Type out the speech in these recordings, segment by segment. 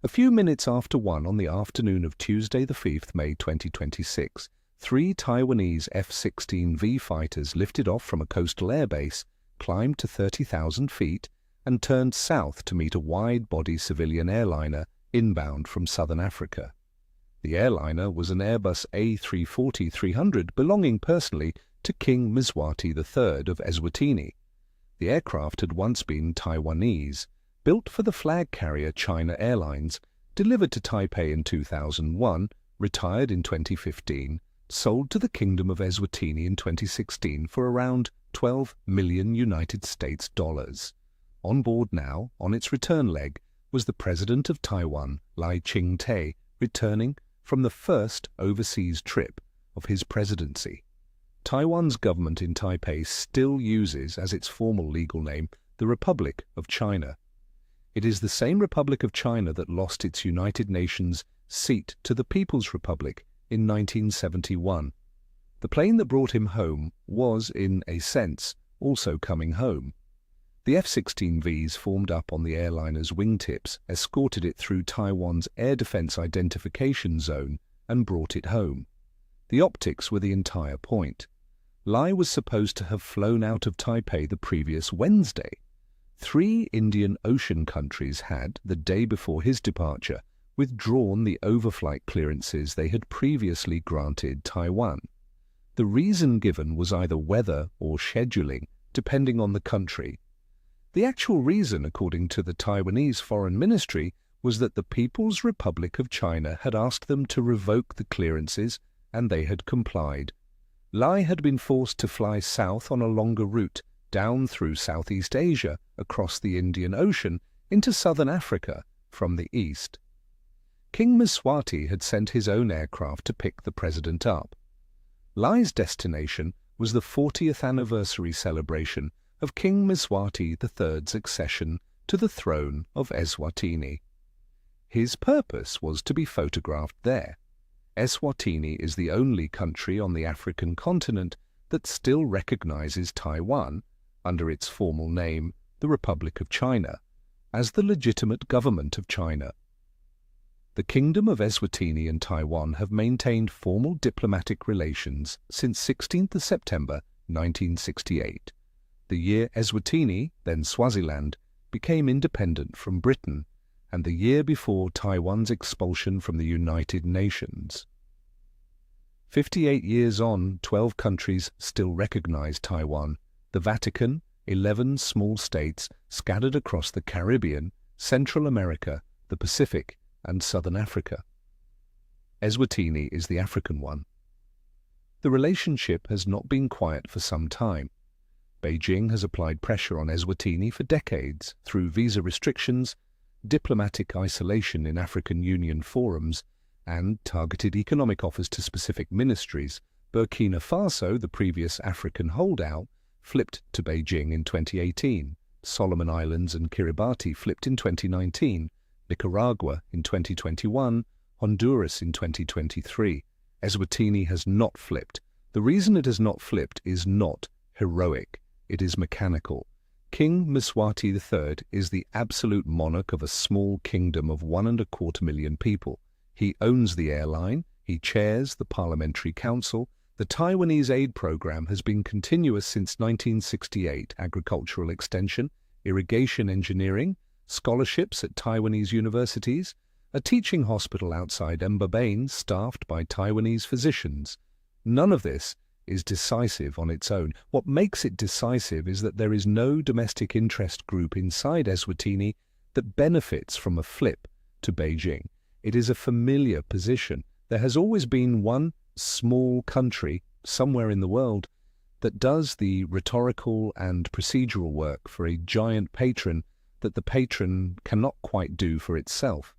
A few minutes after 1 on the afternoon of Tuesday the 5th May 2026, 3 Taiwanese F-16V fighters lifted off from a coastal airbase, climbed to 30,000 feet, and turned south to meet a wide-body civilian airliner inbound from southern Africa. The airliner was an Airbus A340-300 belonging personally to King Mswati III of Eswatini. The aircraft had once been Taiwanese, built for the flag carrier China Airlines, delivered to Taipei in 2001, retired in 2015, sold to the Kingdom of Eswatini in 2016 for around 12 million United States dollars. On board now, on its return leg, was the President of Taiwan, Lai Ching-te, returning from the first overseas trip of his presidency. Taiwan's government in Taipei still uses as its formal legal name the Republic of China. It is the same Republic of China that lost its United Nations seat to the People's Republic in 1971. The plane that brought him home was, in a sense, also coming home. The F-16Vs formed up on the airliner's wingtips, escorted it through Taiwan's Air Defense Identification Zone, and brought it home. The optics were the entire point. Lai was supposed to have flown out of Taipei the previous Wednesday. 3 Indian Ocean countries had, the day before his departure, withdrawn the overflight clearances they had previously granted Taiwan. The reason given was either weather or scheduling, depending on the country. The actual reason, according to the Taiwanese Foreign Ministry, was that the People's Republic of China had asked them to revoke the clearances, and they had complied. Lai had been forced to fly south on a longer route, down through Southeast Asia, across the Indian Ocean, into southern Africa from the east. King Mswati had sent his own aircraft to pick the president up. Lai's destination was the 40th anniversary celebration of King Mswati III's accession to the throne of Eswatini. His purpose was to be photographed there. Eswatini is the only country on the African continent that still recognizes Taiwan, under its formal name, the Republic of China, as the legitimate government of China. The Kingdom of Eswatini and Taiwan have maintained formal diplomatic relations since 16th September 1968, the year Eswatini, then Swaziland, became independent from Britain, and the year before Taiwan's expulsion from the United Nations. 58 years on, 12 countries still recognize Taiwan, the Vatican, 11 small states scattered across the Caribbean, Central America, the Pacific, and Southern Africa. Eswatini is the African one. The relationship has not been quiet for some time. Beijing has applied pressure on Eswatini for decades through visa restrictions, diplomatic isolation in African Union forums, and targeted economic offers to specific ministries. Burkina Faso, the previous African holdout, flipped to Beijing in 2018. Solomon Islands and Kiribati flipped in 2019. Nicaragua in 2021. Honduras in 2023. Eswatini has not flipped. The reason it has not flipped is not heroic. It is mechanical. King Mswati III is the absolute monarch of a small kingdom of 1.25 million people. He owns the airline, he chairs the Parliamentary Council. The Taiwanese aid program has been continuous since 1968, agricultural extension, irrigation engineering, scholarships at Taiwanese universities, a teaching hospital outside Mbabane staffed by Taiwanese physicians. None of this is decisive on its own. What makes it decisive is that there is no domestic interest group inside Eswatini that benefits from a flip to Beijing. It is a familiar position. There has always been one small country somewhere in the world that does the rhetorical and procedural work for a giant patron that the patron cannot quite do for itself.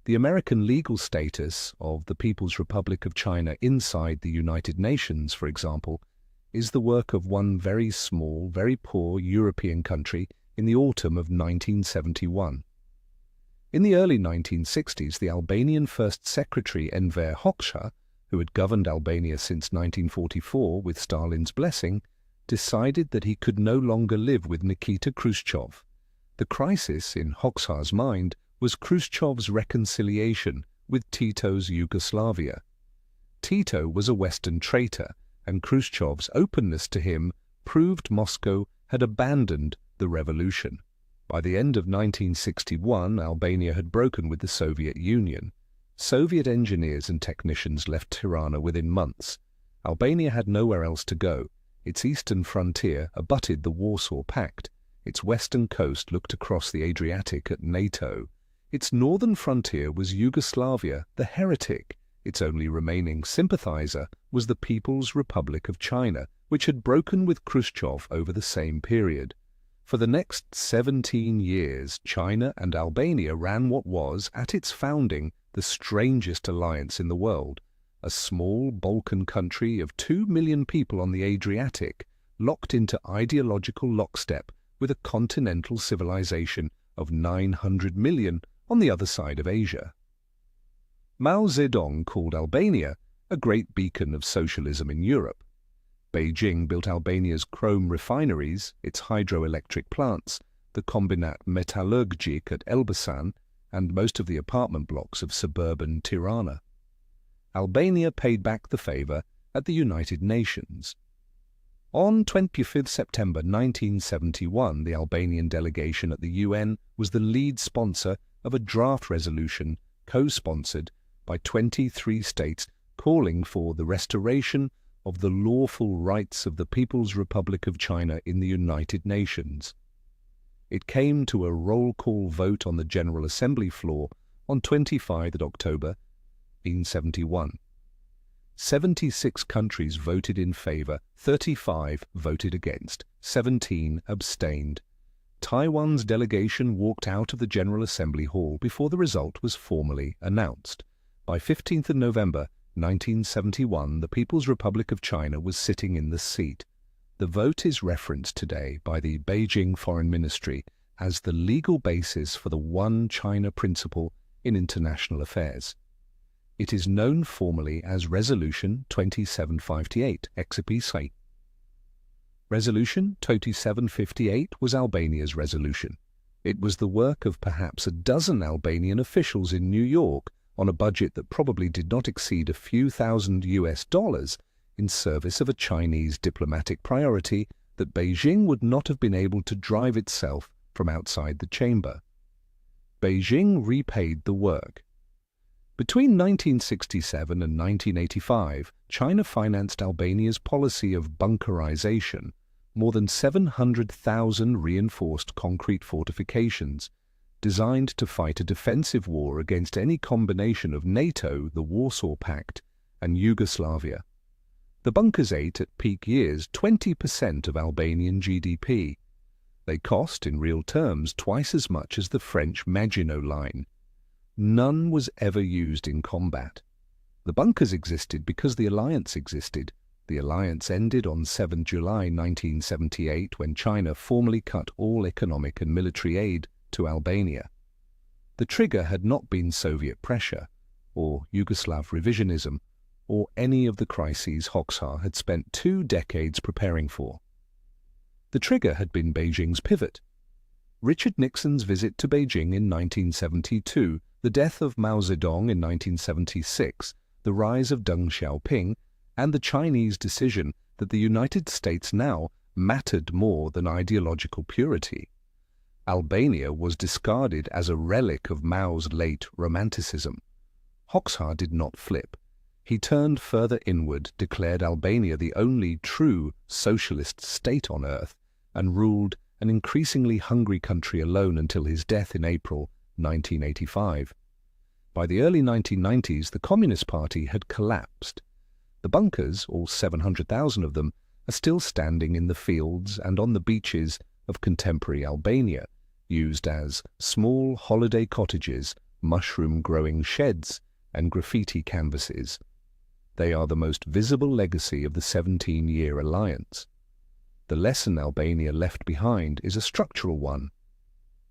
The American legal status of the People's Republic of China inside the United Nations, for example, is the work of one very small, very poor European country in the autumn of 1971. In the early 1960s, the Albanian First Secretary Enver Hoxha, who had governed Albania since 1944 with Stalin's blessing, decided that he could no longer live with Nikita Khrushchev. The crisis, in Hoxha's mind, was Khrushchev's reconciliation with Tito's Yugoslavia. Tito was a Western traitor, and Khrushchev's openness to him proved Moscow had abandoned the revolution. By the end of 1961, Albania had broken with the Soviet Union. Soviet engineers and technicians left Tirana within months. Albania had nowhere else to go. Its eastern frontier abutted the Warsaw Pact. Its western coast looked across the Adriatic at NATO. Its northern frontier was Yugoslavia, the heretic. Its only remaining sympathizer was the People's Republic of China, which had broken with Khrushchev over the same period. For the next 17 years, China and Albania ran what was, at its founding, the strangest alliance in the world. A small Balkan country of 2 million people on the Adriatic, locked into ideological lockstep with a continental civilization of 900 million on the other side of Asia. Mao Zedong called Albania a great beacon of socialism in Europe. Beijing built Albania's chrome refineries, its hydroelectric plants, the Kombinat Metallurgic at Elbasan, and most of the apartment blocks of suburban Tirana. Albania paid back the favor at the United Nations. On 25 September 1971, the Albanian delegation at the UN was the lead sponsor of a draft resolution co-sponsored by 23 states calling for the restoration of the lawful rights of the People's Republic of China in the United Nations. It came to a roll call vote on the General Assembly floor on 25 October 1971. 76 countries voted in favor, 35 voted against, 17 abstained. Taiwan's delegation walked out of the General Assembly Hall before the result was formally announced. By 15th November 1971, the People's Republic of China was sitting in the seat. The vote is referenced today by the Beijing Foreign Ministry as the legal basis for the One China principle in international affairs. It is known formally as Resolution 2758, Exepi. Resolution 2758 was Albania's resolution. It was the work of perhaps a dozen Albanian officials in New York on a budget that probably did not exceed a few thousand US dollars in service of a Chinese diplomatic priority that Beijing would not have been able to drive itself from outside the chamber. Beijing repaid the work. Between 1967 and 1985, China financed Albania's policy of bunkerization, more than 700,000 reinforced concrete fortifications, designed to fight a defensive war against any combination of NATO, the Warsaw Pact, and Yugoslavia. The bunkers ate at peak years 20% of Albanian GDP. They cost, in real terms, twice as much as the French Maginot Line. None was ever used in combat. The bunkers existed because the alliance existed. The alliance ended on 7 July 1978 when China formally cut all economic and military aid to Albania. The trigger had not been Soviet pressure, or Yugoslav revisionism, or any of the crises Hoxha had spent 2 decades preparing for. The trigger had been Beijing's pivot. Richard Nixon's visit to Beijing in 1972, the death of Mao Zedong in 1976, the rise of Deng Xiaoping, and the Chinese decision that the United States now mattered more than ideological purity. Albania was discarded as a relic of Mao's late romanticism. Hoxha did not flip. He turned further inward, declared Albania the only true socialist state on earth, and ruled an increasingly hungry country alone until his death in April 1985. By the early 1990s, the Communist Party had collapsed. The bunkers, all 700,000 of them, are still standing in the fields and on the beaches of contemporary Albania, used as small holiday cottages, mushroom-growing sheds, and graffiti canvases. They are the most visible legacy of the 17-year alliance. The lesson Albania left behind is a structural one.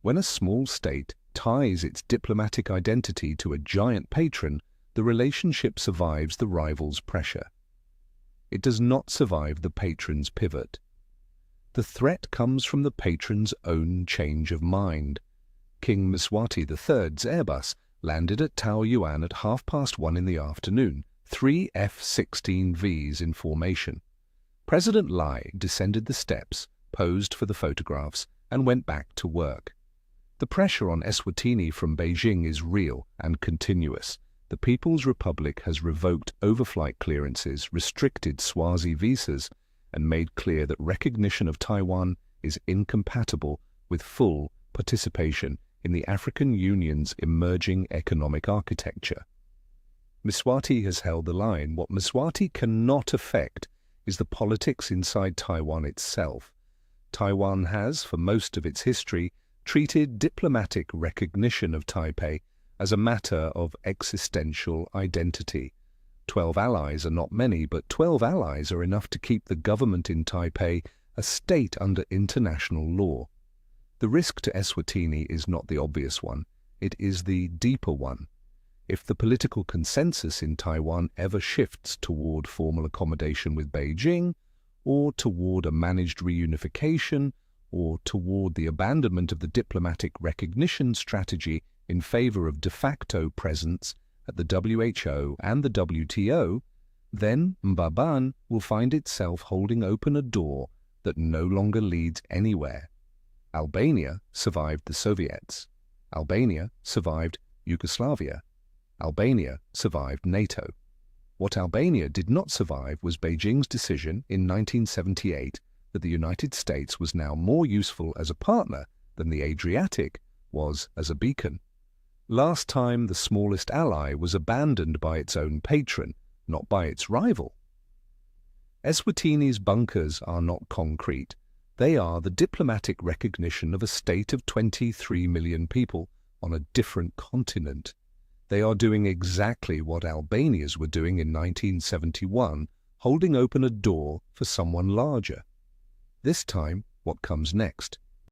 When a small state ties its diplomatic identity to a giant patron, the relationship survives the rival's pressure. It does not survive the patron's pivot. The threat comes from the patron's own change of mind. King Mswati III's Airbus landed at Taoyuan at 1:30 in the afternoon, 3 F-16Vs in formation. President Lai descended the steps, posed for the photographs, and went back to work. The pressure on Eswatini from Beijing is real and continuous. The People's Republic has revoked overflight clearances, restricted Swazi visas, and made clear that recognition of Taiwan is incompatible with full participation in the African Union's emerging economic architecture. Mswati has held the line. What Mswati cannot affect is the politics inside Taiwan itself. Taiwan has, for most of its history, treated diplomatic recognition of Taipei as a matter of existential identity. 12 allies are not many, but 12 allies are enough to keep the government in Taipei a state under international law. The risk to Eswatini is not the obvious one, it is the deeper one. If the political consensus in Taiwan ever shifts toward formal accommodation with Beijing, or toward a managed reunification, or toward the abandonment of the diplomatic recognition strategy in favor of de facto presence at the WHO and the WTO, then Mbaban will find itself holding open a door that no longer leads anywhere. Albania survived the Soviets. Albania survived Yugoslavia. Albania survived NATO. What Albania did not survive was Beijing's decision in 1978 that the United States was now more useful as a partner than the Adriatic was as a beacon. Last time the smallest ally was abandoned by its own patron, not by its rival. Eswatini's bunkers are not concrete. They are the diplomatic recognition of a state of 23 million people on a different continent. They are doing exactly what Albania's were doing in 1971, holding open a door for someone larger. This time, what comes next?